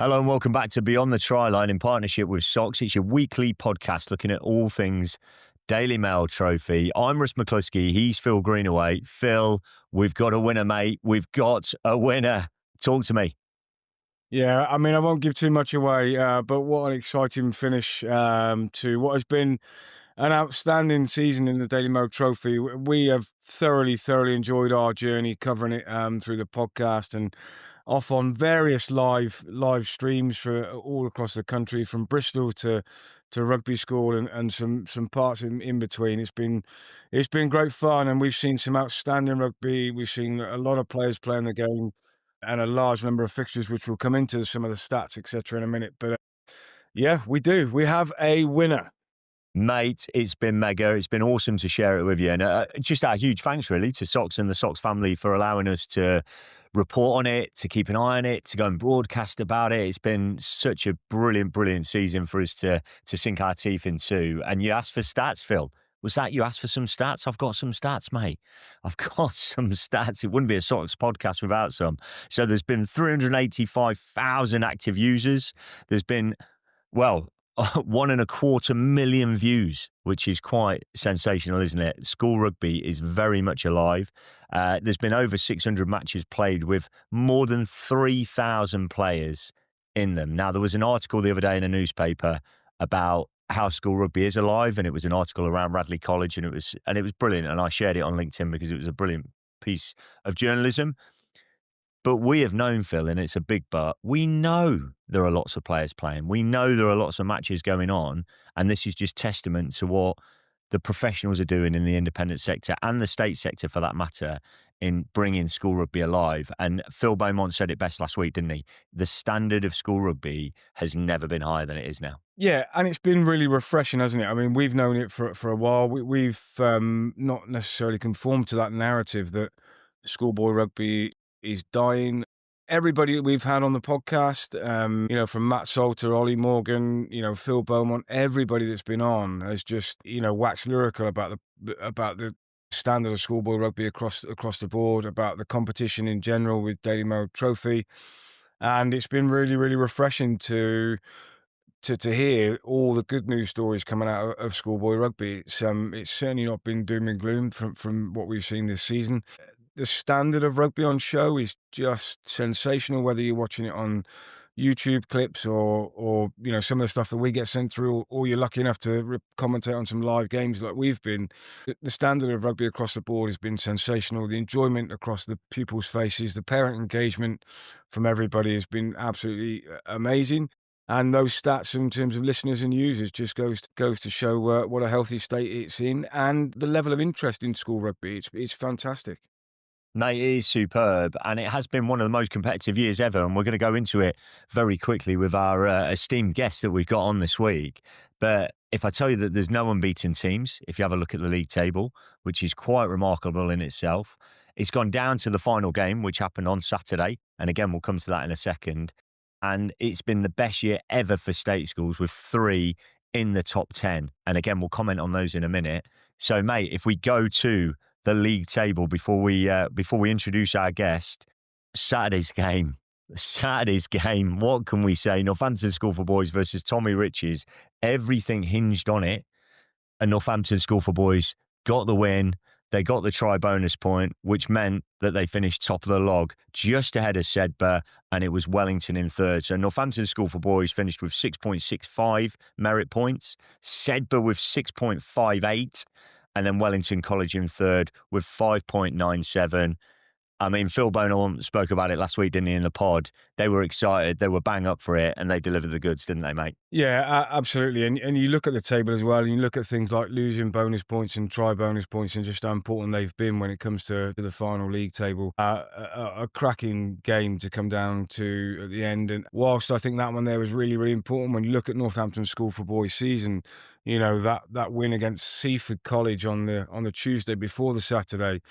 Hello and welcome back to Beyond the Try Line in partnership with SOCS. It's your weekly podcast looking at all things Daily Mail Trophy. I'm Russ McCluskey. He's Phil Greenaway. Phil, we've got a winner, mate. We've got a winner. Talk to me. Yeah, I mean, I won't give too much away, but what an exciting finish to what has been an outstanding season in the Daily Mail Trophy. We have thoroughly enjoyed our journey covering it through the podcast and off on various live streams for all across the country, from Bristol to rugby school and some parts in between. It's been great fun, and we've seen some outstanding rugby. We've seen a lot of players playing the game and a large number of fixtures, which we'll come into some of the stats, etc., in a minute. But yeah, we do. We have a winner. Mate, it's been mega. It's been awesome to share it with you. And just our huge thanks, really, to SOCS and the SOCS family for allowing us to report on it, to keep an eye on it, to go and broadcast about it. It's been such a brilliant season for us to sink our teeth into. And you asked for stats, Phil. Was that you asked for some stats? I've got some stats, mate. I've got some stats. It wouldn't be a SOCS podcast without some. So there's been 385,000 active users. There's been, well, 1.25 million views, which is quite sensational, isn't it? School rugby is very much alive. There's been over 600 matches played with more than 3,000 players in them. Now, there was an article the other day in a newspaper about how school rugby is alive, and it was an article around Radley College, and it was brilliant. And I shared it on LinkedIn because it was a brilliant piece of journalism. But we have known, Phil, and it's a big but, we know there are lots of players playing. We know there are lots of matches going on. And this is just testament to what the professionals are doing in the independent sector and the state sector, for that matter, in bringing school rugby alive. And Phil Beaumont said it best last week, didn't he? The standard of school rugby has never been higher than it is now. Yeah, and it's been really refreshing, hasn't it? I mean, we've known it for a while. We've not necessarily conformed to that narrative that schoolboy rugby is dying. Everybody that we've had on the podcast, from Matt Salter, Ollie Morgan, Phil Beaumont, everybody that's been on has just, waxed lyrical about the standard of schoolboy rugby across the board, about the competition in general with Daily Mail Trophy, and it's been really refreshing to hear all the good news stories coming out of schoolboy rugby. It's certainly not been doom and gloom from what we've seen this season. The standard of rugby on show is just sensational, whether you're watching it on YouTube clips or some of the stuff that we get sent through, or you're lucky enough to commentate on some live games like we've been. The standard of rugby across the board has been sensational. The enjoyment across the pupils' faces, the parent engagement from everybody has been absolutely amazing. And those stats in terms of listeners and users just goes to show what a healthy state it's in, and the level of interest in school rugby. It's fantastic. Mate, it is superb, and it has been one of the most competitive years ever, and we're going to go into it very quickly with our esteemed guest that we've got on this week. But if I tell you that there's no unbeaten teams, if you have a look at the league table, which is quite remarkable in itself, it's gone down to the final game, which happened on Saturday, and again, we'll come to that in a second, and it's been the best year ever for state schools, with 3 in the top 10, and again, we'll comment on those in a minute. So, mate, if we go to the league table before we introduce our guest, Saturday's game. What can we say? Northampton School for Boys versus Tommy Riches. Everything hinged on it. And Northampton School for Boys got the win. They got the try bonus point, which meant that they finished top of the log, just ahead of Sedbergh, and it was Wellington in third. So Northampton School for Boys finished with 6.65 merit points, Sedbergh with 6.58, and then Wellington College in third with 5.97. I mean, Phil Beaumont spoke about it last week, didn't he, in the pod? They were excited. They were bang up for it, and they delivered the goods, didn't they, mate? Yeah, absolutely. And you look at the table as well, and you look at things like losing bonus points and try bonus points, and just how important they've been when it comes to the final league table. A cracking game to come down to at the end. And whilst I think that one there was really important, when you look at Northampton School for Boys season, that win against Seaford College on the Tuesday before the Saturday,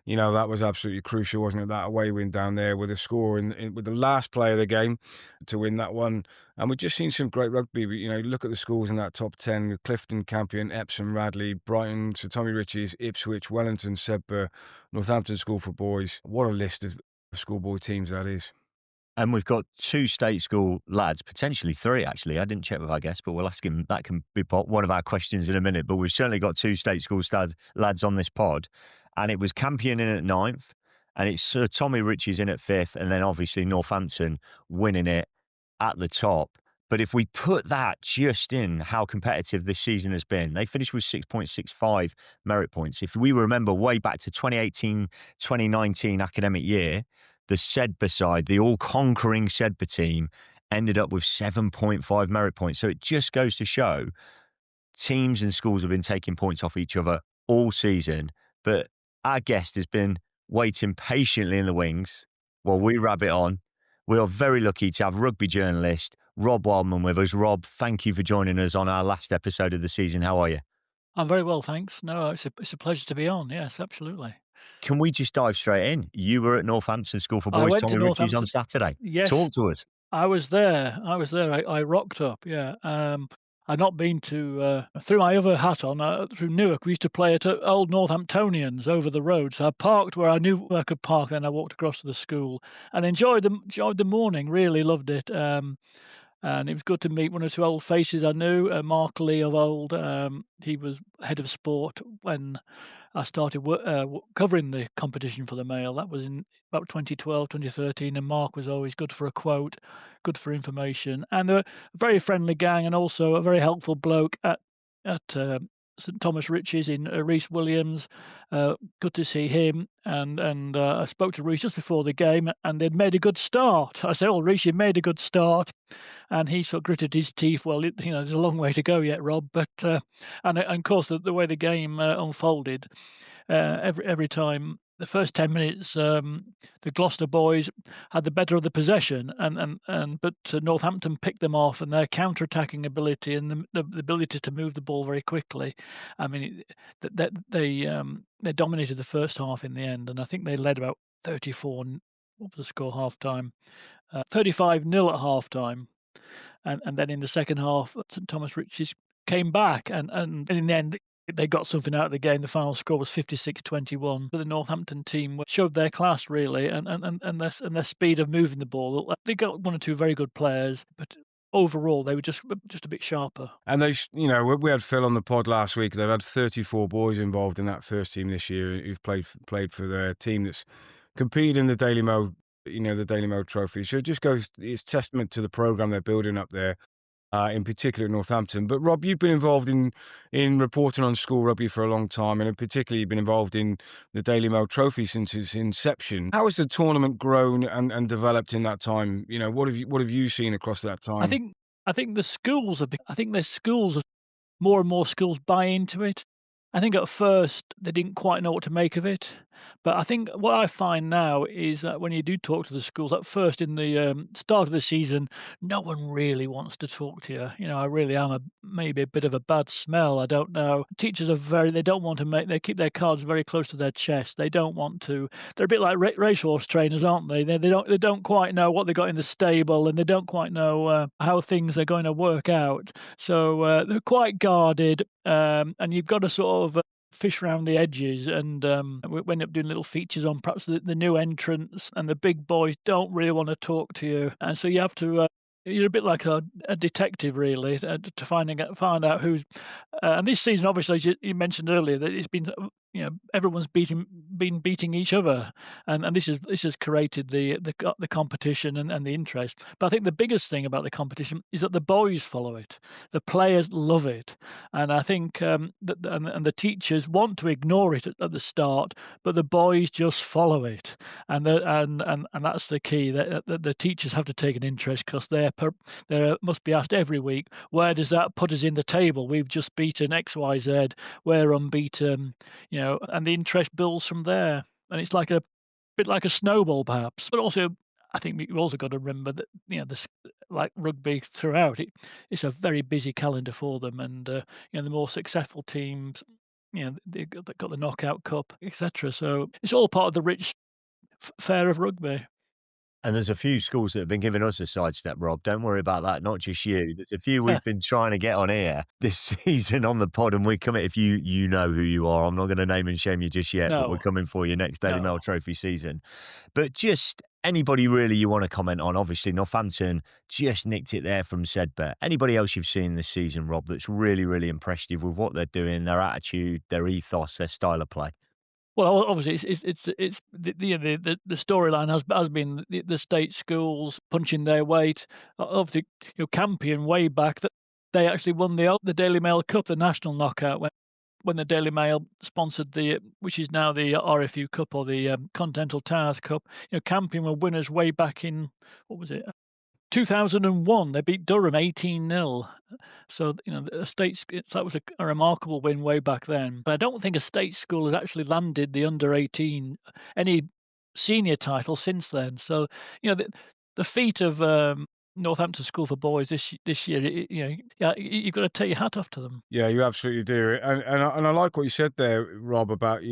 that was absolutely crucial, wasn't it? That away win down there with a score with the last play of the game to win that one. And we've just seen some great rugby. But, look at the schools in that top 10 with Clifton, Campion, Epsom, Radley, Brighton, Sir Tommy Riches, Ipswich, Wellington, Sedbergh, Northampton School for Boys. What a list of schoolboy teams that is. And we've got 2 state school lads, potentially 3 actually. I didn't check with our guest, but we'll ask him. That can be one of our questions in a minute. But we've certainly got 2 state school lads on this pod. And it was Campion in at ninth, and it's Sir Tommy Ritchie's in at fifth, and then obviously Northampton winning it at the top. But if we put that just in how competitive this season has been, they finished with 6.65 merit points. If we remember way back to 2018, 2019 academic year, the Sedbergh side, the all-conquering Sedbergh team, ended up with 7.5 merit points. So it just goes to show teams and schools have been taking points off each other all season. But our guest has been waiting patiently in the wings while we rabbit on. We are very lucky to have rugby journalist Rob Wildman with us. Rob, thank you for joining us on our last episode of the season. How are you? I'm very well, thanks. No, it's a pleasure to be on. Yes, absolutely. Can we just dive straight in? You were at Northampton School for I Boys, went to Tommy Ritchie's on Northampton. Saturday. Yes, Talk to us. I was there. I was there. I rocked up. Yeah. I'd not been to threw my other hat on through Newark. We used to play at Old Northamptonians over the road. So I parked where I knew I could park. Then I walked across to the school and enjoyed the morning. Really loved it. And it was good to meet one or two old faces I knew. Mark Lee of old. He was head of sport when I started covering the competition for the Mail. That was in about 2012, 2013, and Mark was always good for a quote, good for information, and they're a very friendly gang, and also a very helpful bloke at St Thomas Rich's in Rhys Williams. Good to see him, and I spoke to Rhys just before the game, and they'd made a good start. I said, "Oh, Rhys, you made a good start," and he sort of gritted his teeth. Well, there's a long way to go yet, Rob, but and of course the way the game unfolded, every time. The first 10 minutes, the Gloucester boys had the better of the possession, but Northampton picked them off, and their counter-attacking ability and the ability to move the ball very quickly. I mean, they dominated the first half in the end, and I think they led about 34. What was the score half time? 35-0 at half time. And then in the second half, St Thomas Rich's came back, and in the end, they got something out of the game. The final score was 56-21. But the Northampton team showed their class really, and their speed of moving the ball. They got one or two very good players, but overall they were just a bit sharper. And we had Phil on the pod last week. They've had 34 boys involved in that first team this year who've played for their team that's competed in the Daily Mail, the Daily Mail Trophy. So it just goes, it's testament to the program they're building up there, in particular at Northampton. But Rob, you've been involved in reporting on school rugby for a long time, and particularly you've been involved in the Daily Mail Trophy since its inception. How has the tournament grown and developed in that time? What have you seen across that I time? think I think the schools have. I think the schools more and more schools buy into it. I think at first they didn't quite know what to make of it, but I think what I find now is that when you do talk to the schools, at first in the start of the season, no one really wants to talk to you. I really am maybe a bit of a bad smell. I don't know. Teachers are they don't want to they keep their cards very close to their chest. They don't want to. They're a bit like racehorse trainers, aren't they? They don't quite know what they got in the stable, and they don't quite know how things are going to work out. So they're quite guarded, and you've got to sort of fish around the edges. And we end up doing little features on perhaps the new entrants, and the big boys don't really want to talk to you, and so you have to. You're a bit like a detective, really, to find out who's. And this season, obviously, as you mentioned earlier, that it's been, everyone's been beating each other, and this has created the competition and the interest. But I think the biggest thing about the competition is that the boys follow it, the players love it, and I think and the teachers want to ignore it at the start, but the boys just follow it, and that's the key. The teachers have to take an interest because they must be asked every week, where does that put us in the table? We've just beaten XYZ, we're unbeaten, and the interest builds from there. And it's like a bit like a snowball, perhaps. But also, I think we've also got to remember that this, like rugby throughout it's a very busy calendar for them, and the more successful teams, they've got the knockout cup, etc. So it's all part of the rich fare of rugby. And there's a few schools that have been giving us a sidestep, Rob. Don't worry about that. Not just you. There's a few we've been trying to get on here this season on the pod, and we come if you know who you are. I'm not going to name and shame you just yet, but we're No, coming for you next Daily Mail no. Trophy season. But just anybody really you want to comment on? Obviously, Northampton just nicked it there from Sedbergh. Anybody else you've seen this season, Rob, that's really, really impressed you with what they're doing, their attitude, their ethos, their style of play? Well, obviously, it's the storyline has been the state schools punching their weight. Obviously, Campion way back that they actually won the Daily Mail Cup, the national knockout, when the Daily Mail sponsored which is now the RFU Cup or the Continental Towers Cup. Campion were winners way back in, what was it, 2001. They beat Durham 18-0. So, a that was a remarkable win way back then. But I don't think a state school has actually landed the under 18 any senior title since then. So, the feat of Northampton School for Boys this year, you've got to take your hat off to them. Yeah, you absolutely do. And I like what you said there, Rob, about,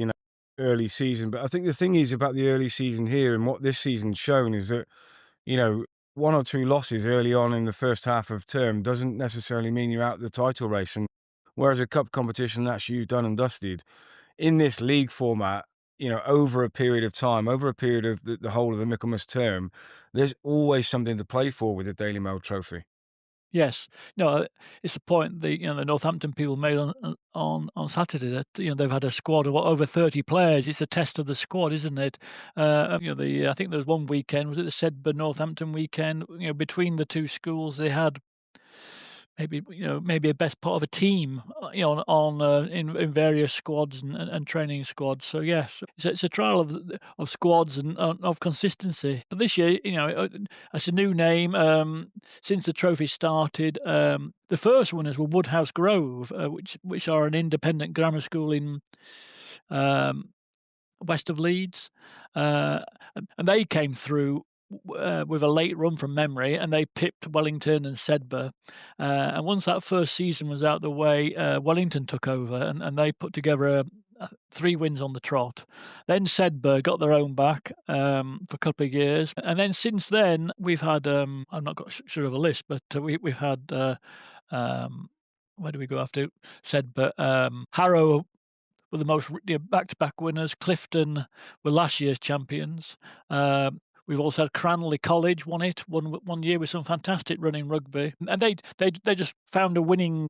early season. But I think the thing is about the early season here and what this season's shown is that, one or two losses early on in the first half of term doesn't necessarily mean you're out of the title race. And whereas a cup competition, that's you done and dusted. In this league format, over a period of time, over a period of the whole of the Michaelmas term, there's always something to play for with the Daily Mail Trophy. Yes, no, it's the point the Northampton people made on Saturday that they've had a squad of over 30 players. It's a test of the squad, isn't it? I think there was one weekend, was it the Sedbergh Northampton weekend? Between the two schools, they had maybe a best part of a team, in various squads and training squads. So yes, it's a trial of squads and of consistency. But this year, it's a new name since the trophy started. The first winners were Woodhouse Grove, which are an independent grammar school in west of Leeds, and they came through with a late run from memory, and they pipped Wellington and Sedbergh. And once that first season was out the way, Wellington took over, and they put together 3 wins on the trot. Then Sedbergh got their own back for a couple of years, and then since then we've had I'm not got sure of a list, but we've had where do we go after Sedbergh? Harrow were the most back-to-back winners. Clifton were last year's champions. We've also had Cranley College won it one year with some fantastic running rugby, and they just found a winning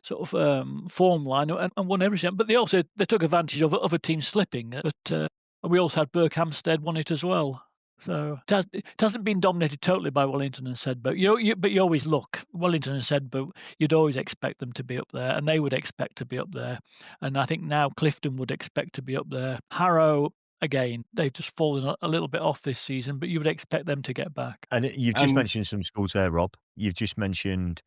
sort of form line and won everything. But they took advantage of other teams slipping. But we also had Berkhamsted won it as well. So it hasn't been dominated totally by Wellington and Sedbergh. But you always look Wellington and Sedbergh. You'd always expect them to be up there, and they would expect to be up there. And I think now Clifton would expect to be up there. Harrow, again, they've just fallen a little bit off this season, but you would expect them to get back. And you've just mentioned some schools there, Rob. You've just mentioned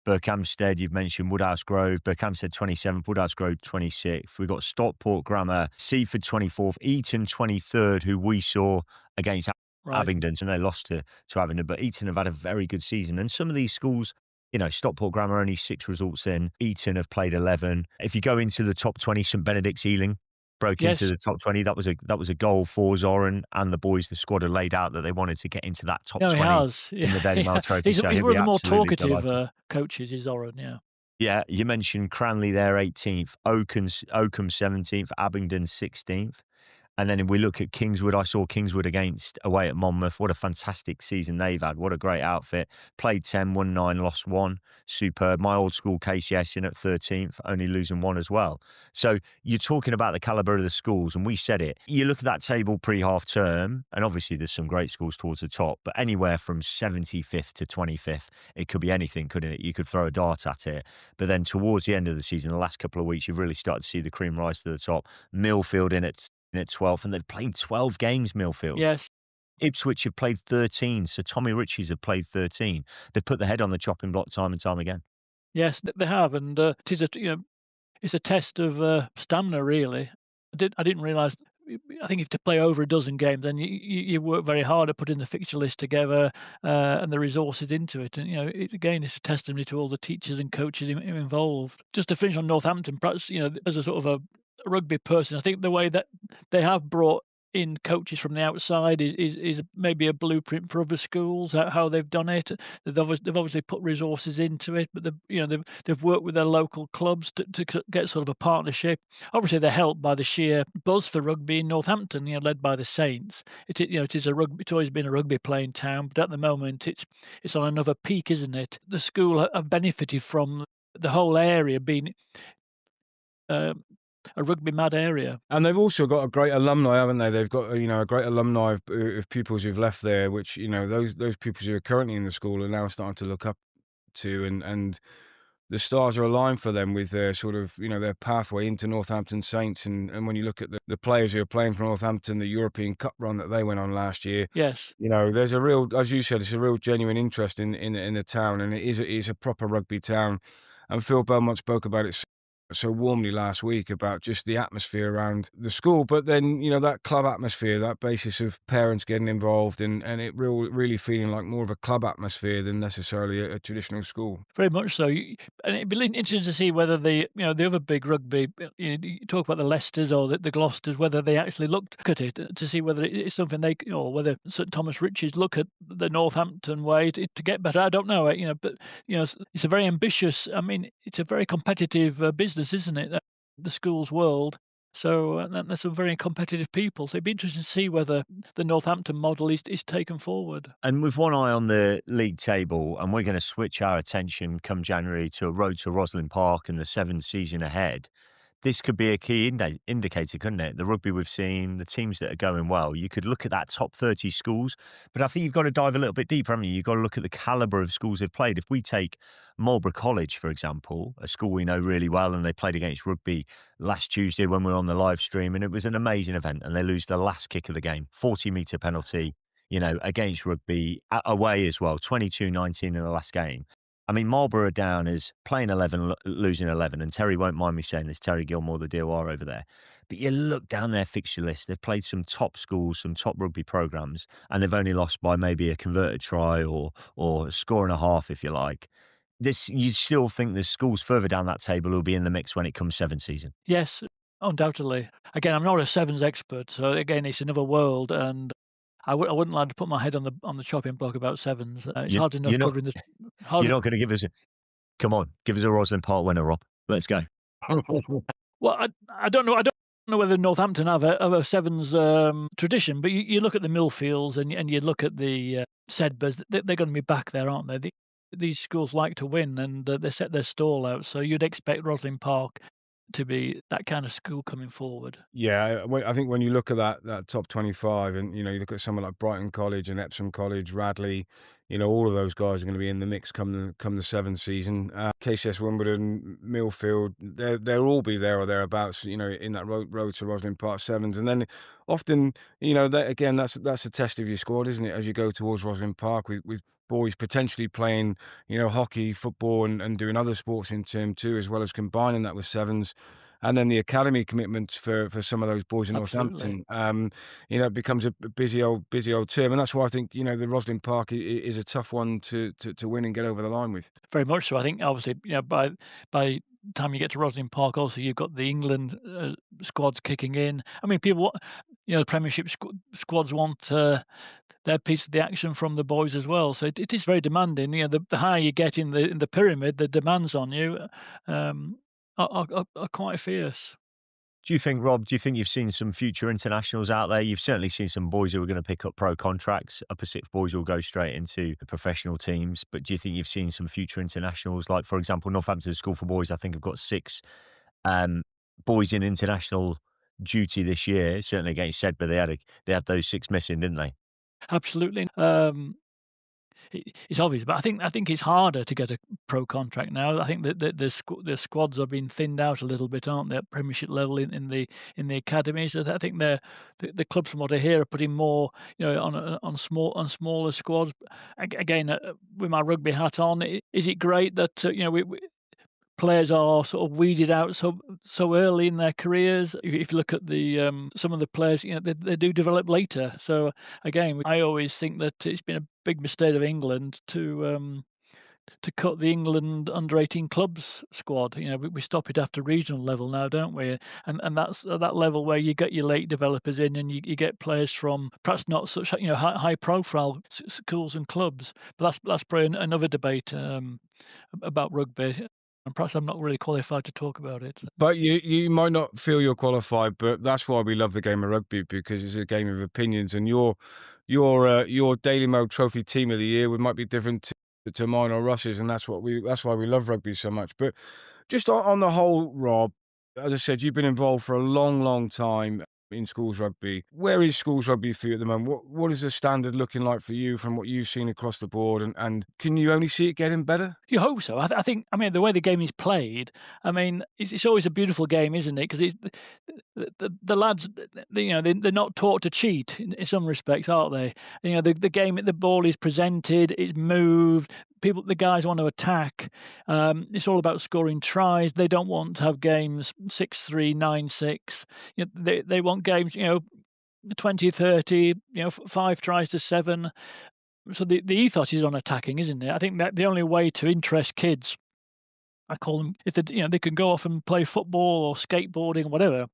Berkhamsted, you've mentioned Woodhouse Grove, Berkhamsted 27th, Woodhouse Grove 26th. We've got Stockport Grammar, Seaford 24th, Eton 23rd, who we saw against Abingdon, and they lost to Abingdon. But Eton have had a very good season. And some of these schools, Stockport Grammar only 6 results in. Eton have played 11. If you go into the top 20, St Benedict's Ealing broke into the top 20. That was a goal for Zoran and the boys. The squad had laid out that they wanted to get into that top 20 in the Daily Mail Trophy. He's one of the more talkative coaches, is Zoran, yeah. Yeah, you mentioned Cranley there, 18th, Oakham 17th, Abingdon 16th. And then if we look at Kingswood, I saw Kingswood away at Monmouth. What a fantastic season they've had. What a great outfit. Played 10, won 9, lost 1. Superb. My old school KCS in at 13th, only losing 1 as well. So you're talking about the calibre of the schools, and we said it. You look at that table pre-half term, and obviously there's some great schools towards the top, but anywhere from 75th to 25th, it could be anything, couldn't it? You could throw a dart at it. But then towards the end of the season, the last couple of weeks, you've really started to see the cream rise to the top. Millfield in at 12th, and they've played 12 games, Millfield. Yes. Ipswich have played 13, so Tommy Ritchie's have played 13. They've put their head on the chopping block time and time again. Yes, they have, and it's a test of stamina, really. I didn't realise. I think if to play over a dozen games, then you work very hard at putting the fixture list together and the resources into it. And it's a testimony to all the teachers and coaches involved. Just to finish on Northampton, perhaps as a sort of a rugby person, I think the way that they have brought in coaches from the outside is maybe a blueprint for other schools, how they've done it. They've obviously put resources into it, but they've worked with their local clubs to get sort of a partnership. Obviously, they're helped by the sheer buzz for rugby in Northampton, led by the Saints. It is a rugby. It's always been a rugby playing town, but at the moment, it's on another peak, isn't it? The school have benefited from the whole area being um, a rugby mad area. And they've also got a great alumni, haven't they? They've got, a great alumni of pupils who've left there, which, those pupils who are currently in the school are now starting to look up to, and the stars are aligned for them with their sort of, their pathway into Northampton Saints. And when you look at the players who are playing for Northampton, the European Cup run that they went on last year, Yes. there's a real, as you said, it's a real genuine interest in the town, and it is a proper rugby town. And Phil Belmont spoke about it so warmly last week about just the atmosphere around the school. But then, that club atmosphere, that basis of parents getting involved, and it really feeling like more of a club atmosphere than necessarily a traditional school. Very much so. And it'd be interesting to see whether the other big rugby, you talk about the Leicesters or the Gloucesters, whether they actually looked at it to see whether it's something or whether St Thomas Richards look at the Northampton way to get better. I don't know, but it's a very ambitious. I mean, it's a very competitive business, isn't it? The schools world. So there's some very competitive people. So it'd be interesting to see whether the Northampton model is taken forward. And with one eye on the league table, and we're going to switch our attention come January to a road to Roslyn Park and the seventh season ahead. This could be a key indicator, couldn't it? The rugby we've seen, the teams that are going well. You could look at that top 30 schools, but I think you've got to dive a little bit deeper, haven't you? You've got to look at the calibre of schools they've played. If we take Marlborough College, for example, a school we know really well, and they played against Rugby last Tuesday when we were on the live stream, and it was an amazing event, and they lose the last kick of the game, 40-metre penalty, against Rugby, away as well, 22-19 in the last game. I mean, Marlborough are down as playing 11, losing 11, and Terry won't mind me saying this, Terry Gilmore, the DOR over there. But you look down their fixture list, they've played some top schools, some top rugby programs, and they've only lost by maybe a converted try or a score and a half, if you like. You still think there's schools further down that table who'll be in the mix when it comes seventh season? Yes, undoubtedly. Again, I'm not a sevens expert, so again, it's another world, and I wouldn't like to put my head on the chopping block about sevens. It's hard enough You're not, covering this. you're not going to give us come on, give us a Roslyn Park winner, Rob. Let's go. Well, I don't know. I don't know whether Northampton have a sevens tradition, but you look at the Millfields and you look at the Sedberghs. They're going to be back there, aren't they? These schools like to win, and they set their stall out. So you'd expect Roslyn Park to be that kind of school coming forward. Yeah, I think when you look at that top 25, and you look at someone like Brighton College and Epsom College, Radley, all of those guys are going to be in the mix come the seventh season. KCS Wimbledon, Millfield, they'll all be there or thereabouts. In that road to Roslyn Park sevens, and then often, that's a test of your squad, isn't it? As you go towards Roslyn Park with boys potentially playing, hockey, football, and doing other sports in term two, as well as combining that with sevens. And then the academy commitments for some of those boys in Absolutely. Northampton, it becomes a busy old term. And that's why I think, the Roslyn Park is a tough one to win and get over the line with. Very much so. I think obviously, by the time you get to Roslyn Park, also you've got the England squads kicking in. I mean, people, the Premiership squads want their piece of the action from the boys as well. So it is very demanding. The higher you get in the pyramid, the demands on you are quite fierce. Do you think, Rob, you've seen some future internationals out there? You've certainly seen some boys who are going to pick up pro contracts. Upper six boys who will go straight into the professional teams. But do you think you've seen some future internationals? Like, for example, Northampton School for Boys, I think, have got 6 boys in international duty this year. Certainly against Sedbergh, they had those 6 missing, didn't they? Absolutely. It's obvious, but I think it's harder to get a pro contract now. I think that the squads are being thinned out a little bit, aren't they, at Premiership level in the academies? I think the clubs, from what I hear, are putting more, on smaller squads. Again, with my rugby hat on, is it great that we players are sort of weeded out so early in their careers? If you look at the some of the players, they do develop later. So again, I always think that it's been a big mistake of England to to cut the England under-18 clubs squad. We stop it after regional level now, don't we? And that's at that level where you get your late developers in, and you get players from perhaps not such high profile schools and clubs. But that's probably another debate about rugby. And perhaps I'm not really qualified to talk about it. But you might not feel you're qualified, but that's why we love the game of rugby, because it's a game of opinions. And your Daily Mail Trophy Team of the Year might be different to mine or Russ's, and that's why we love rugby so much. But just on the whole, Rob, as I said, you've been involved for a long, long time in schools rugby. Where is schools rugby for you at the moment? What is the standard looking like for you from what you've seen across the board? And can you only see it getting better? You hope so. I think. I mean, the way the game is played. I mean, it's always a beautiful game, isn't it? Because it's the lads. They're not taught to cheat in some respects, aren't they? The game, the ball is presented, it's moved. The guys want to attack. It's all about scoring tries. They don't want to have games 6-3, 9-6. They want games 20, 30. 5 tries to 7. So the ethos is on attacking, isn't it? I think that the only way to interest kids, I call them, if they can go off and play football or skateboarding or whatever,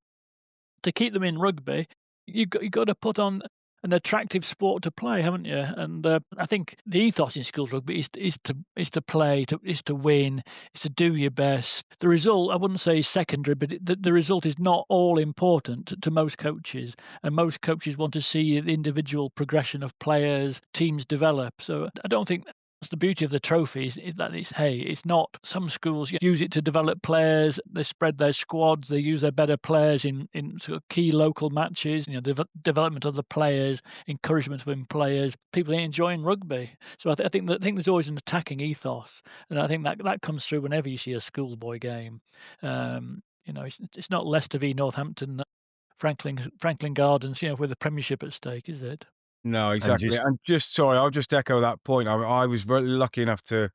to keep them in rugby, you've got to put on an attractive sport to play, haven't you? And I think the ethos in schools rugby is to play, is to win, is to do your best. The result, I wouldn't say is secondary, but the result is not all important to most coaches, and most coaches want to see the individual progression of players, teams develop. So I don't think. That's the beauty of the trophies, is that it's not. Some schools use it to develop players. They spread their squads. They use their better players in sort of key local matches. The development of the players, encouragement of players, people enjoying rugby. So I think there's always an attacking ethos, and I think that comes through whenever you see a schoolboy game. It's not Leicester v Northampton, Franklin Gardens, with the Premiership at stake, is it? No, And exactly. just And sorry, I'll just echo that point. I was very lucky enough to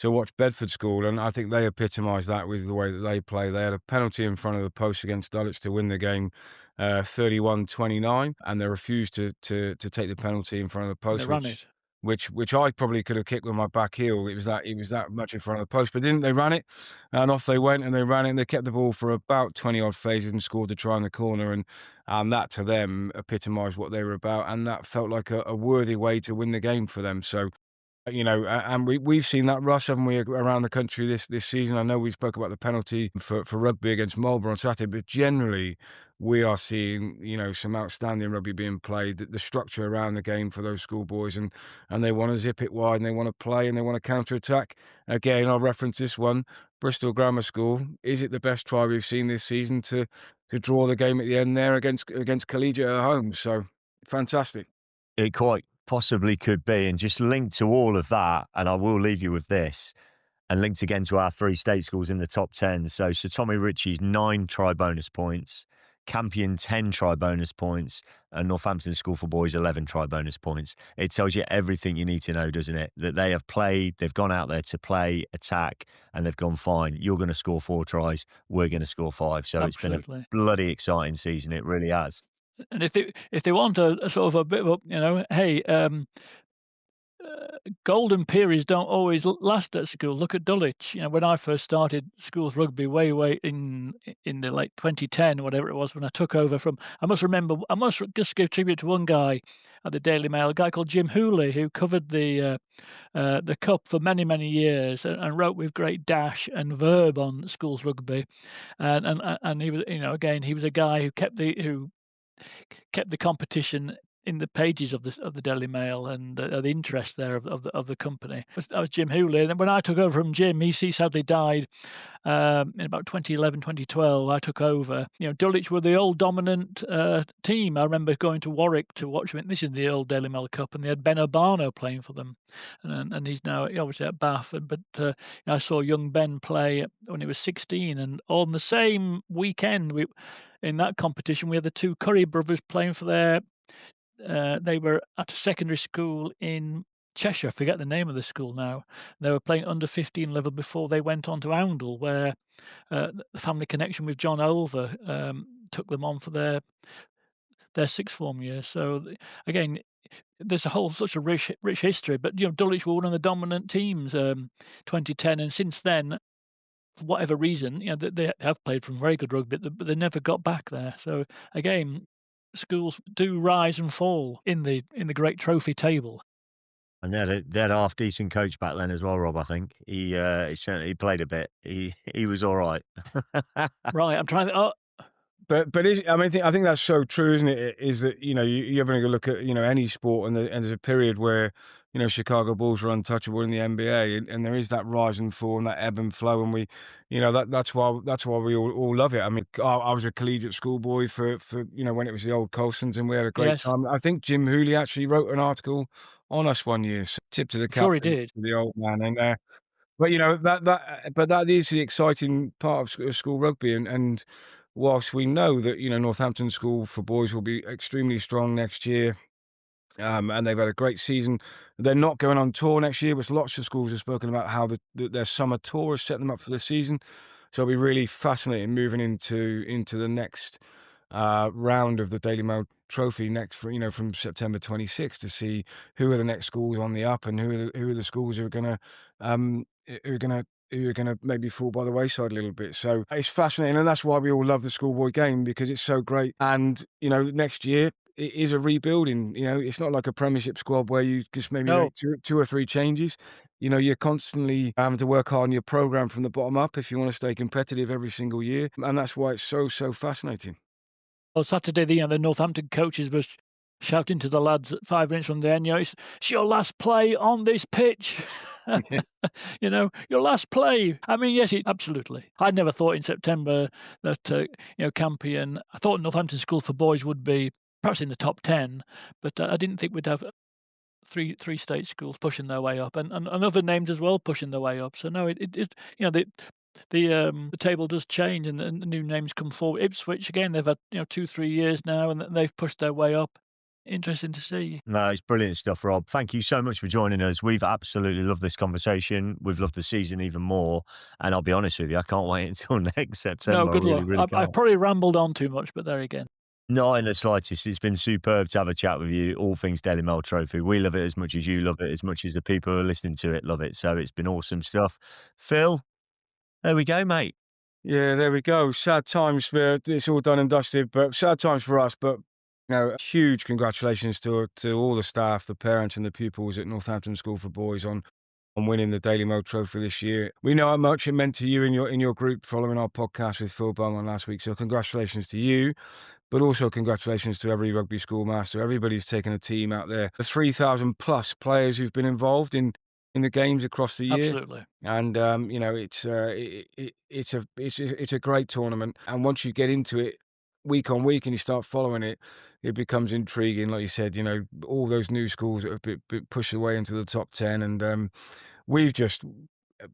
watch Bedford School, and I think they epitomised that with the way that they play. They had a penalty in front of the post against Dulwich to win the game, 31-29, and they refused to take the penalty in front of the And they post, ran it. which I probably could have kicked with my back heel. It was that much in front of the post, but didn't they? Ran it, and off they went, and they ran it, and they kept the ball for about 20 odd phases and scored the try in the corner, and that to them epitomised what they were about, and that felt like a worthy way to win the game for them. So and we've seen that, Russ, haven't we, around the country this season? I know we spoke about the penalty for rugby against Marlborough on Saturday, but generally we are seeing, some outstanding rugby being played. The structure around the game for those schoolboys, and they want to zip it wide, and they want to play, and they want to counter-attack. Again, I'll reference this one, Bristol Grammar School. Is it the best try we've seen this season to draw the game at the end there against Collegiate at home? So fantastic. it quite possibly could be. And just linked to all of that, and I will leave you with this, and linked again to our 3 state schools in the top 10. So Sir Tommy Ritchie's 9 try bonus points, Campion 10 try bonus points, and Northampton School for Boys 11 try bonus points. It tells you everything you need to know, doesn't it? That they have played, they've gone out there to play, attack, and they've gone, fine, you're going to score 4 tries, we're going to score 5. So It's been a Absolutely. bloody exciting season. It really has. And if they want a sort of a bit of hey, golden periods don't always last at school. Look at Dulwich. When I first started schools rugby way in the late 2010, whatever it was, when I took over from, I must just give tribute to one guy at the Daily Mail, a guy called Jim Hooley, who covered the cup for many years and wrote with great dash and verb on schools rugby, and he was, again, he was a guy who kept the competition in the pages of the Daily Mail, and the interest there of the company. That was Jim Hooley. And when I took over from Jim, he sadly died in about 2011, 2012. I took over. Dulwich were the old dominant team. I remember going to Warwick to watch them. This is the old Daily Mail Cup, and they had Ben Obano playing for them, and he's now obviously at Bath. But I saw young Ben play when he was 16, and on the same weekend in that competition we had the 2 Curry brothers playing for they were at a secondary school in Cheshire. I forget the name of the school now. They were playing under 15 level before they went on to Oundle, where the family connection with John Olver took them on for their sixth form year. So again, there's a whole such a rich history. But Dulwich were one of the dominant teams, 2010, and since then, for whatever reason, they have played from very good rugby, but they never got back there. So again, schools do rise and fall in the great trophy table. And they had a half decent coach back then as well, Rob. I think he certainly played a bit. He was all right. Right, I'm trying to. Oh, But I think that's so true, isn't it? Is that you ever look at any sport, and there's a period where Chicago Bulls are untouchable in the NBA, and there is that rise and fall and that ebb and flow, and we, that's why we all love it. I mean, I was a collegiate schoolboy for when it was the old Colstons, and we had a great yes, time. I think Jim Hooley actually wrote an article on us one year. So tip to the I'm sure he captain, did. to the old man, and but that is the exciting part of school rugby, and whilst we know that Northampton School for Boys will be extremely strong next year, and they've had a great season, they're not going on tour next year. But lots of schools have spoken about how their summer tour has set them up for the season. So it'll be really fascinating moving into the next round of the Daily Mail Trophy from September 26th to see who are the next schools on the up, and who are the schools who are gonna maybe fall by the wayside a little bit. So it's fascinating, and that's why we all love the schoolboy game, because it's so great. And next year it is a rebuilding. It's not like a Premiership squad where you just maybe No, make two or three changes. You're constantly having to work hard on your program from the bottom up if you want to stay competitive every single year, and that's why it's so fascinating. on Saturday, the Northampton coaches were shouting to the lads at 5 minutes from the end, it's your last play on this pitch. Your last play. I mean, yes, absolutely. I never thought in September that, Campion, I thought Northampton School for Boys would be perhaps in the top 10, but I didn't think we'd have three state schools pushing their way up, and other names as well pushing their way up. So no, the table does change, and the new names come forward. Ipswich again, they've had 2-3 years now, and they've pushed their way up. Interesting to see. No, it's brilliant stuff, Rob. Thank you so much for joining us. We've absolutely loved this conversation. We've loved the season even more. And I'll be honest with you, I can't wait until next No, September. I good really, luck. really I've can't. probably rambled on too much, but there again. Not in the slightest. It's been superb to have a chat with you, all things Daily Mail Trophy. We love it as much as you love it, as much as the people who are listening to it love it. So it's been awesome stuff. Phil, there we go, mate. Yeah, there we go. Sad times where it's all done and dusted, but sad times for us. But huge congratulations to all the staff, the parents, and the pupils at Northampton School for Boys on winning the Daily Mail Trophy this year. We know how much it meant to you in your group following our podcast with Phil Bowman last week. So congratulations to you. But also congratulations to every rugby schoolmaster, everybody who's taken a team out there, the 3,000 plus players who've been involved in the games across the year. Absolutely. And it's a great tournament. And once you get into it week on week and you start following it, it becomes intriguing. Like you said, all those new schools that have been pushed away into the top 10, and we've just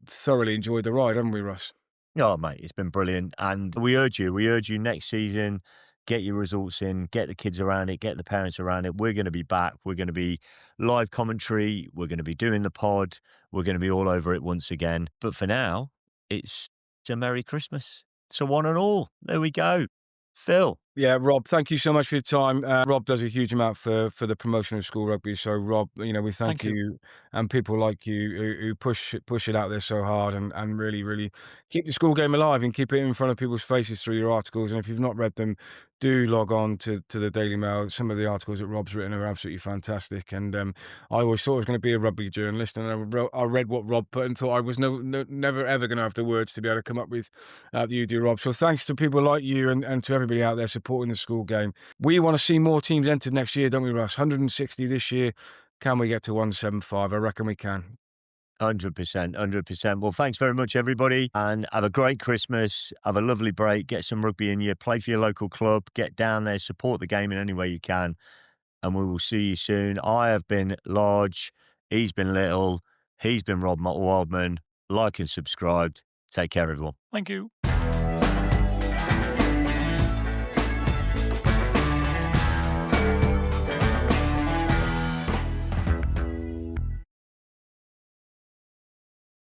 thoroughly enjoyed the ride, haven't we, Russ? Oh, mate, it's been brilliant. And we urge you next season, get your results in, get the kids around it, get the parents around it. We're going to be back. We're going to be live commentary. We're going to be doing the pod. We're going to be all over it once again. But for now, it's a Merry Christmas to one and all. There we go. Phil. Yeah, Rob, thank you so much for your time. Rob does a huge amount for the promotion of school rugby. So, Rob, we thank Thank you. you, and people like you who push it out there so hard, and really keep the school game alive and keep it in front of people's faces through your articles. And if you've not read them, do log on to the Daily Mail. Some of the articles that Rob's written are absolutely fantastic. And I always thought I was going to be a rugby journalist, and I read what Rob put and thought I was never ever going to have the words to be able to come up with that you do, Rob. So thanks to people like you and to everybody out there supporting the school game. We want to see more teams entered next year, don't we, Russ? 160 this year. Can we get to 175? I reckon we can. 100%, 100%. Well, thanks very much, everybody, and have a great Christmas. Have a lovely break. Get some rugby in you. Play for your local club. Get down there. Support the game in any way you can. And we will see you soon. I have been large. He's been little. He's been Rob Wildman. Like and subscribed. Take care, everyone. Thank you.